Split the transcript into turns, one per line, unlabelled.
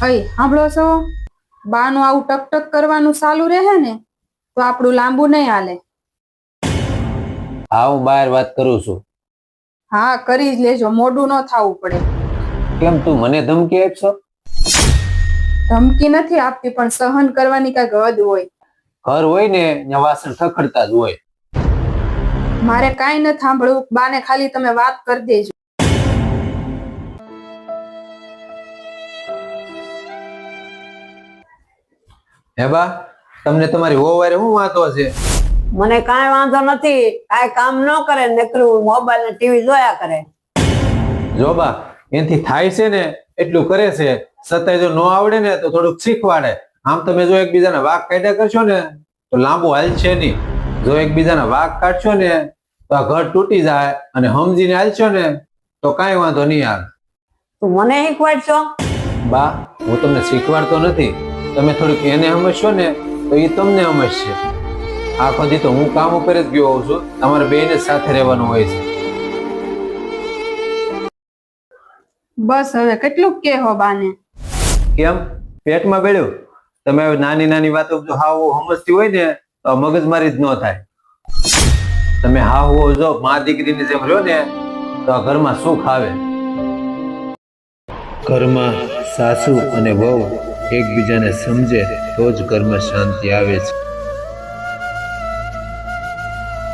અય સાંભળો છો? બાનું આવું ટક ટક કરવાનું ચાલુ રહે ને તો આપણું લાંબુ નહીં હાલે.
હા, હું બહાર વાત કરું છું.
હા, કરી જ લેજો, મોડું ન થવું પડે.
કેમ તું મને ધમકી આપશો?
ધમકી નથી આપતી, પણ સહન કરવાની કઈક હદ હોય.
ઘર હોય ને ત્યાં વાસણ ખખડતા જ હોય.
મારે કાંઈ ન સાંભળવું, બાને ખાલી તમે વાત કરી દેજો.
હે બા, તમને તમારી વહુ હારે શું વાંધો છે?
મને કાંઈ વાંધો નથી. કાંઈ કામ ન કરે, નકરું મોબાઈલ ને ટીવી જોયા કરે.
જો બા, એનાથી થાય છે ને એટલું કરે છે, છતાંય જો ન આવડે ને તો થોડુંક શીખવાડે. આમ તમે જો એકબીજાના વાંક કાઢ્યા કરશો ને તો લાંબુ હાલશે નહીં. જો એકબીજાના વાંક કાઢશો ને તો આ ઘર તૂટી જાય, અને સમજીને હાલશો ને તો કાંઈ વાંધો નહીં આવે.
તું મને શીખવાડશો?
બા, હું તમને શીખવાડતો નથી. તમે થોડુંક એને સમજશો ને તો એ તમને સમજશે. આખો દી તો હું કામ ઉપર જ ગયો હોઉં છું, તમારે બેને સાથે રહેવાનું હોય છે.
બસ હવે કેટલું કેહો બાને.
કેમ પેટમાં બેડ્યું? તમે હવે નાની નાની વાતો જો હાવ સમજતી હોય ને તો મગજમારી જ ન થાય. તમે હાવ જો મા દીકરીની જેમ રહ્યો ને તો આ ઘરમાં સુખ આવે. ઘરમાં સાસુ અને વહુ એકબીજાને સમજે તો જ ઘરમાં શાંતિ આવે છે.